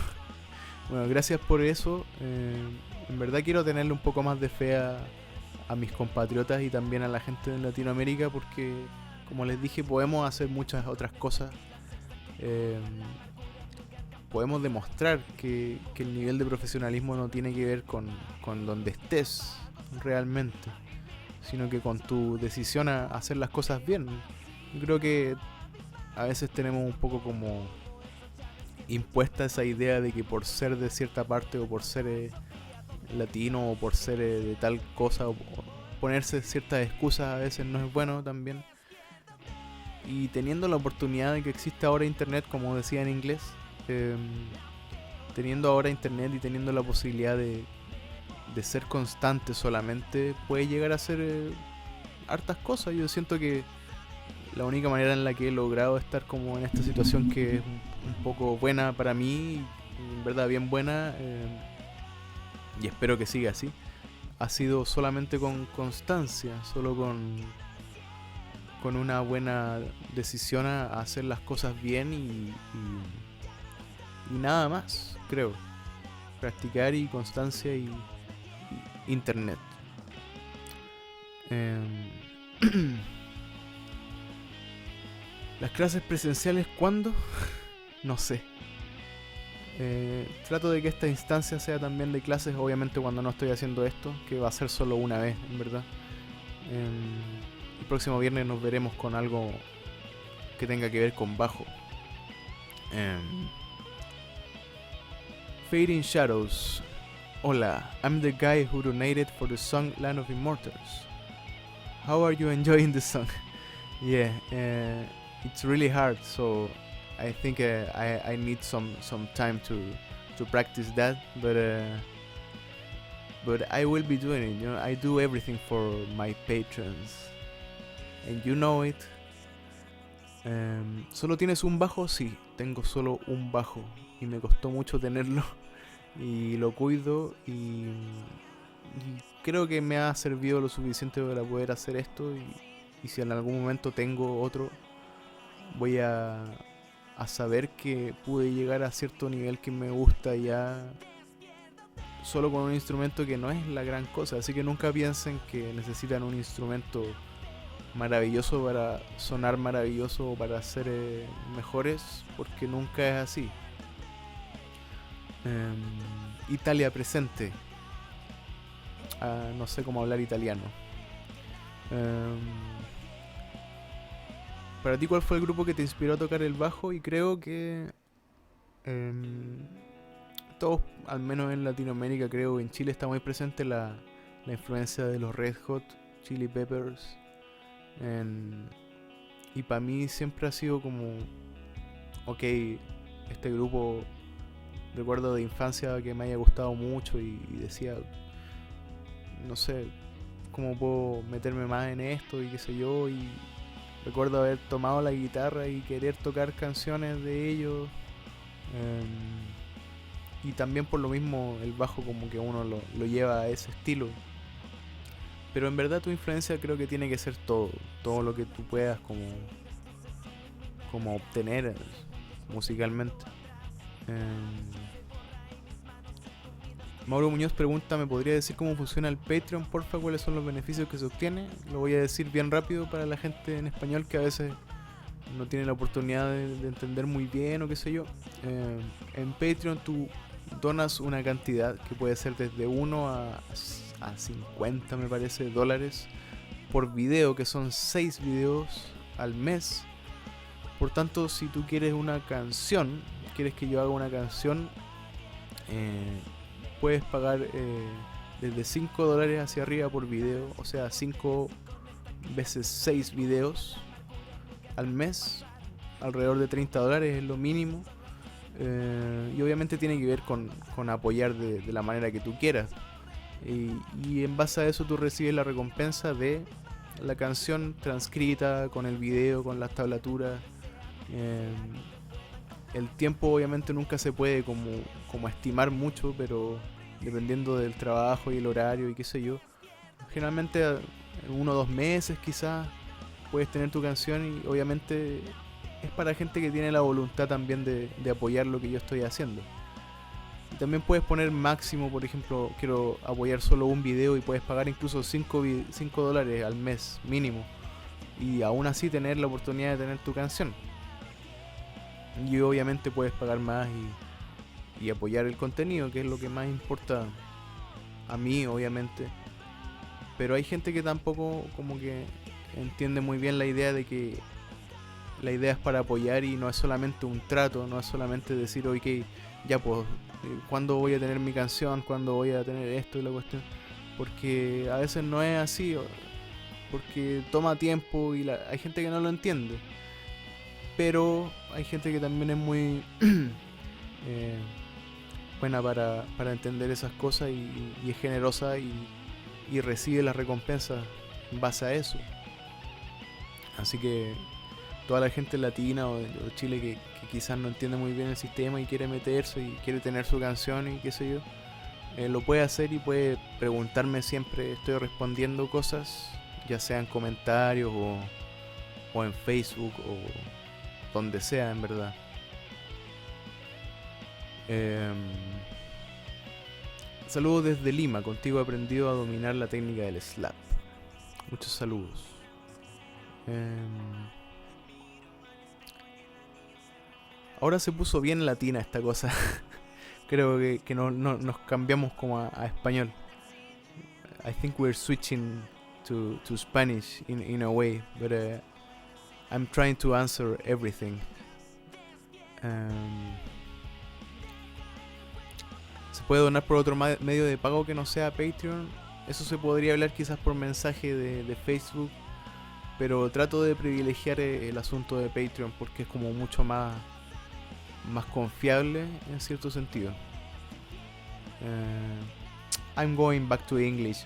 Bueno, gracias por eso. En verdad quiero tenerle un poco más de fe a mis compatriotas y también a la gente de Latinoamérica, porque como les dije, podemos hacer muchas otras cosas. Podemos demostrar que el nivel de profesionalismo no tiene que ver con donde estés realmente, sino que con tu decisión a hacer las cosas bien. Yo creo que a veces tenemos un poco como impuesta esa idea de que por ser de cierta parte o por ser latino o por ser de tal cosa o ponerse ciertas excusas a veces no es bueno también. Y teniendo la oportunidad de que existe ahora internet, como decía en inglés, teniendo ahora internet y teniendo la posibilidad de ser constante solamente, puede llegar a hacer hartas cosas. Yo siento que la única manera en la que he logrado estar como en esta situación, que es un poco buena para mí, en verdad bien buena, y espero que siga así, ha sido solamente con constancia, solo con una buena decisión a hacer las cosas bien y nada más, creo. Practicar y constancia y internet. Las clases presenciales, ¿cuándo? No sé. Trato de que esta instancia sea también de clases, obviamente cuando no estoy haciendo esto, que va a ser solo una vez, en verdad. El próximo viernes nos veremos con algo que tenga que ver con bajo. Fading Shadows. Hola, I'm the guy who donated for the song Land of Immortals. How are you enjoying the song? Yeah, it's really hard, so I think I need some time to practice that, but I will be doing it. I do everything for my patrons, and you know it. ¿Solo tienes un bajo? Sí, tengo solo un bajo y me costó mucho tenerlo y lo cuido y creo que me ha servido lo suficiente para poder hacer esto y si en algún momento tengo otro, voy a saber que pude llegar a cierto nivel que me gusta ya solo con un instrumento que no es la gran cosa. Así que nunca piensen que necesitan un instrumento maravilloso para sonar maravilloso o para ser mejores, porque nunca es así. Italia presente. No sé cómo hablar italiano. Para ti, ¿cuál fue el grupo que te inspiró a tocar el bajo? Y creo que todos, al menos en Latinoamérica, creo que en Chile está muy presente la influencia de los Red Hot Chili Peppers. Y para mí siempre ha sido como, ok, este grupo, recuerdo de infancia que me haya gustado mucho y decía, no sé, cómo puedo meterme más en esto y qué sé yo. Y recuerdo haber tomado la guitarra y querer tocar canciones de ellos. Y también por lo mismo el bajo como que uno lo lleva a ese estilo. Pero en verdad tu influencia creo que tiene que ser todo lo que tú puedas como obtener musicalmente. Mauro Muñoz pregunta, ¿me podría decir cómo funciona el Patreon, porfa? ¿Cuáles son los beneficios que se obtiene? Lo voy a decir bien rápido para la gente en español que a veces no tiene la oportunidad de entender muy bien o qué sé yo. En Patreon tú donas una cantidad que puede ser desde 1 a 50, me parece, dólares por video, que son 6 videos al mes. Por tanto, si tú quieres una canción, quieres que yo haga una canción, puedes pagar desde 5 dólares hacia arriba por video, o sea, 5 veces 6 videos al mes, alrededor de 30 dólares es lo mínimo. Y obviamente tiene que ver con apoyar de la manera que tú quieras. Y en base a eso tú recibes la recompensa de la canción transcrita con el video, con las tablaturas. El tiempo obviamente nunca se puede como estimar mucho, pero dependiendo del trabajo y el horario y qué sé yo, generalmente en 1 o 2 meses quizás puedes tener tu canción. Y obviamente es para gente que tiene la voluntad también de apoyar lo que yo estoy haciendo. Y también puedes poner máximo, por ejemplo, quiero apoyar solo un video, y puedes pagar incluso 5 dólares al mes mínimo, y aún así tener la oportunidad de tener tu canción. Y obviamente puedes pagar más y apoyar el contenido, que es lo que más importa a mí, obviamente. Pero hay gente que tampoco como que entiende muy bien la idea de que la idea es para apoyar y no es solamente un trato, no es solamente decir, ok, ya pues, ¿cuándo voy a tener mi canción? ¿Cuándo voy a tener esto y la cuestión? Porque a veces no es así, porque toma tiempo y hay gente que no lo entiende. Pero hay gente que también es muy buena para entender esas cosas y es generosa y recibe las recompensas en base a eso. Así que toda la gente latina o de Chile que quizás no entiende muy bien el sistema y quiere meterse y quiere tener su canción y qué sé yo, lo puede hacer y puede preguntarme siempre. Estoy respondiendo cosas, ya sea en comentarios o en Facebook o donde sea, en verdad. Saludos desde Lima. Contigo he aprendido a dominar la técnica del slap. Muchos saludos. Ahora se puso bien latina esta cosa. Creo que no, nos cambiamos como a español. I think we're switching to Spanish in a way, but I'm trying to answer everything. ¿Se puede donar por otro medio de pago que no sea Patreon? Eso se podría hablar quizás por mensaje de Facebook, pero trato de privilegiar el asunto de Patreon porque es como mucho más confiable en cierto sentido. I'm going back to English.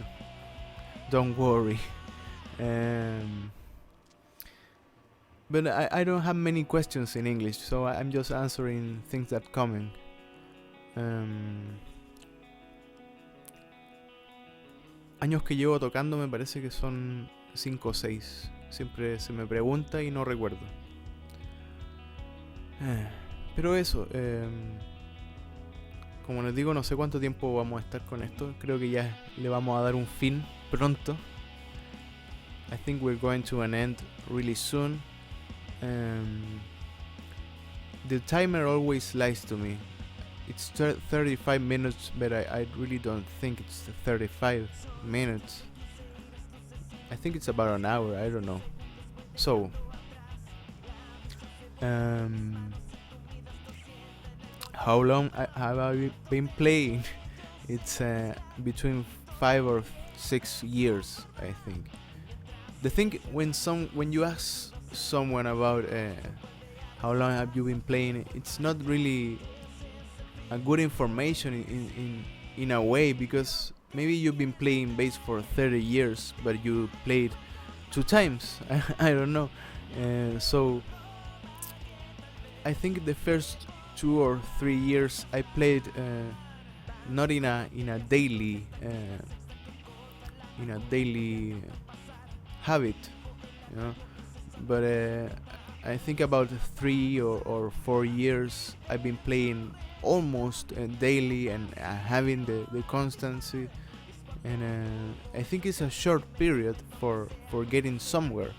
Don't worry. But I don't have many questions in English, so I'm just answering things that coming. Años que llevo tocando, me parece que son 5 o 6. Siempre se me pregunta y no recuerdo. Pero eso, como les digo, no sé cuánto tiempo vamos a estar con esto. Creo que ya le vamos a dar un fin pronto. I think we're going to an end really soon. The timer always lies to me. It's 35 minutes, but I really don't think it's 35 minutes. I think it's about an hour, I don't know. So, how long have I been playing? It's between 5 or 6 years, I think. The thing when you ask someone about how long have you been playing, it's not really a good information in a way, because maybe you've been playing bass for 30 years, but you played 2 times. I don't know. So I think the first 2 or 3 years I played not in a daily habit, you know. But I think about 3 or 4 years I've been playing almost daily and having the constancy, and I think it's a short period for getting somewhere.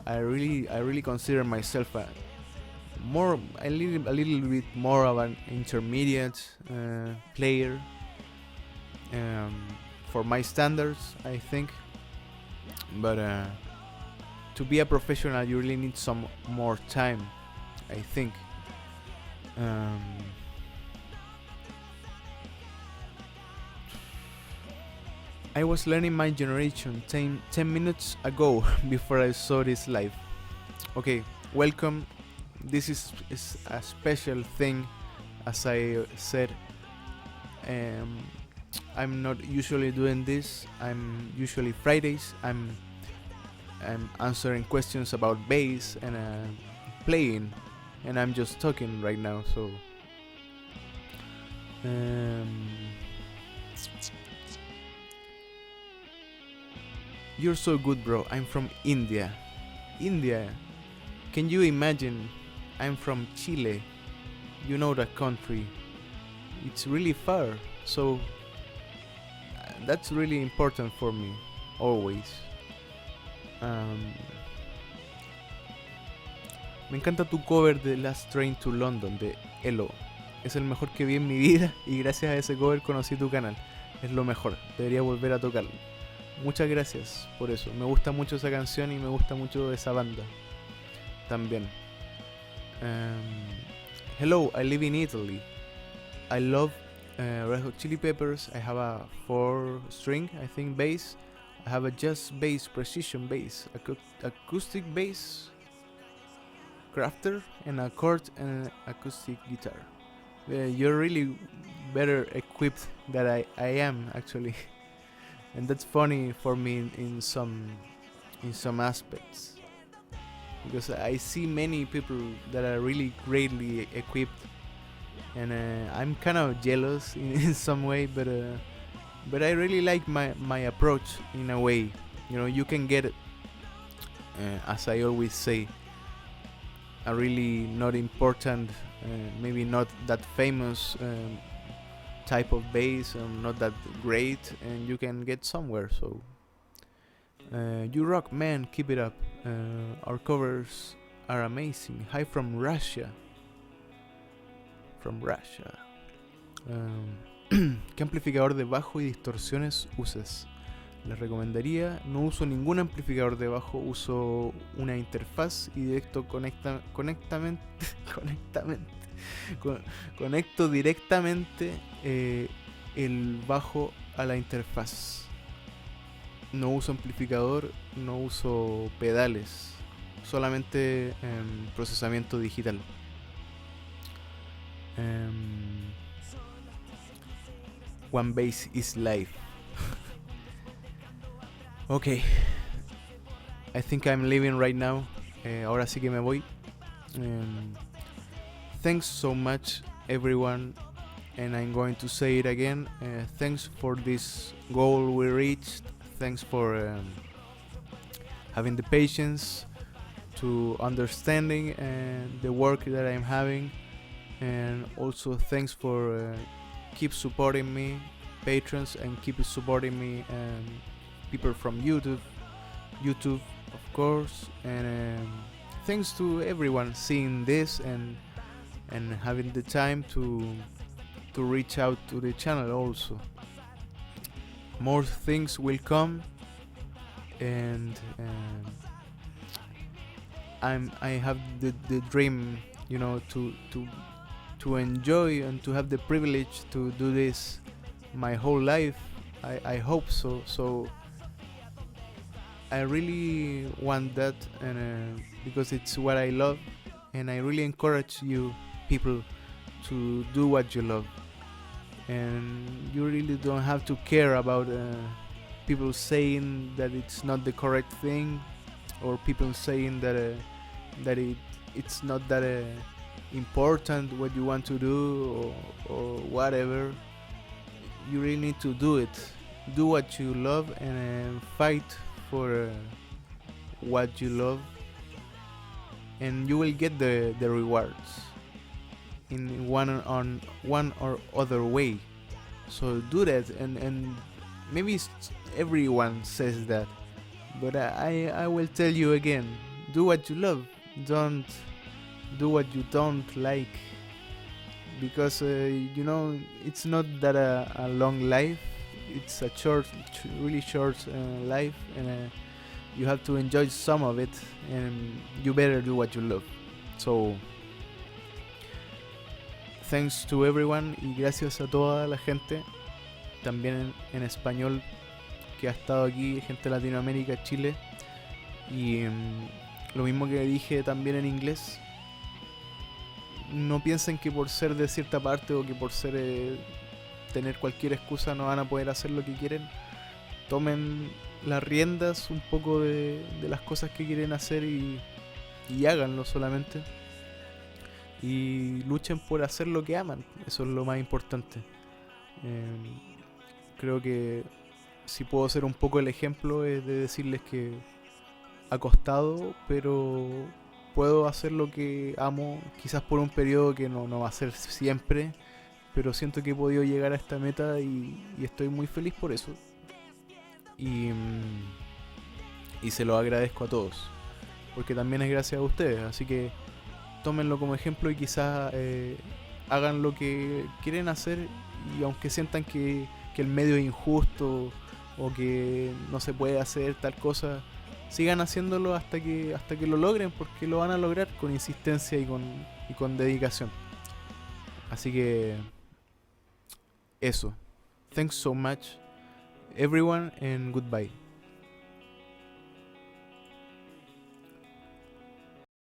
I really consider myself a little bit more of an intermediate player for my standards, I think. But to be a professional, you really need some more time, I think. I was learning my generation 10 minutes ago before I saw this live. Okay, welcome. This is a special thing, as I said. I'm not usually doing this. I'm usually Fridays. I'm answering questions about bass and playing, and I'm just talking right now. So you're so good, bro. I'm from India. India. Can you imagine? I'm from Chile. You know that country. It's really far. So that's really important for me. Always. Me encanta tu cover de Last Train to London de Elo. Es el mejor que vi en mi vida y gracias a ese cover conocí tu canal. Es lo mejor. Debería volver a tocarlo. Muchas gracias por eso. Me gusta mucho esa canción y me gusta mucho esa banda también. Hello, I live in Italy. I love Red Hot Chili Peppers. I have a 4-string, I think, bass. I have a jazz bass, precision bass, acoustic bass, crafter, and a chord and acoustic guitar. You're really better equipped than I am, actually. And that's funny for me in some aspects, because I see many people that are really greatly equipped, and I'm kind of jealous in some way, but I really like my approach in a way. You know, you can get, as I always say, a really not important, maybe not that famous type of bass, not that great, and you can get somewhere. So you rock, man. Keep it up. Our covers are amazing. Hi from Russia. ¿Qué amplificador de bajo y distorsiones usas? Les recomendaría, no uso ningún amplificador de bajo, uso una interfaz y conecto directamente el bajo a la interfaz. No uso amplificador, no uso pedales, solamente procesamiento digital. One bass is life. Okay, I think I'm leaving right now. Ahora sí que me voy. Thanks so much, everyone, and I'm going to say it again. Thanks for this goal we reached. Thanks for having the patience to understanding the work that I'm having, and also thanks for keep supporting me, patrons, and keep supporting me, and people from YouTube of course, and thanks to everyone seeing this and having the time to reach out to the channel. Also, more things will come, and I have the dream, you know, to enjoy and to have the privilege to do this my whole life. I hope so. So I really want that, and because it's what I love, and I really encourage you people to do what you love, and you really don't have to care about people saying that it's not the correct thing, or people saying that it's not that important what you want to do, or whatever. You really need to do it. Do what you love, and fight for what you love, and you will get the rewards in one or other way. So do that, and maybe everyone says that, but I will tell you again: do what you love. Don't do what you don't like, because you know, it's not that a long life. It's a really short life, and you have to enjoy some of it, and you better do what you love. So thanks to everyone, y gracias a toda la gente, también en español, que ha estado aquí, gente de Latinoamérica, Chile, y lo mismo que dije también en inglés. No piensen que por ser de cierta parte, o que por ser tener cualquier excusa, no van a poder hacer lo que quieren. Tomen las riendas un poco de las cosas que quieren hacer, y háganlo solamente, y luchen por hacer lo que aman. Eso es lo más importante. Creo que si puedo ser un poco el ejemplo, es de decirles que ha costado, pero puedo hacer lo que amo, quizás por un periodo que no va a ser siempre, pero siento que he podido llegar a esta meta, y estoy muy feliz por eso, y se lo agradezco a todos, porque también es gracias a ustedes. Así que tómenlo como ejemplo, y quizás hagan lo que quieren hacer, y aunque sientan que el medio es injusto, o que no se puede hacer tal cosa, sigan haciéndolo hasta que lo logren, porque lo van a lograr con insistencia y con dedicación. Así que eso. Thanks so much everyone, and goodbye.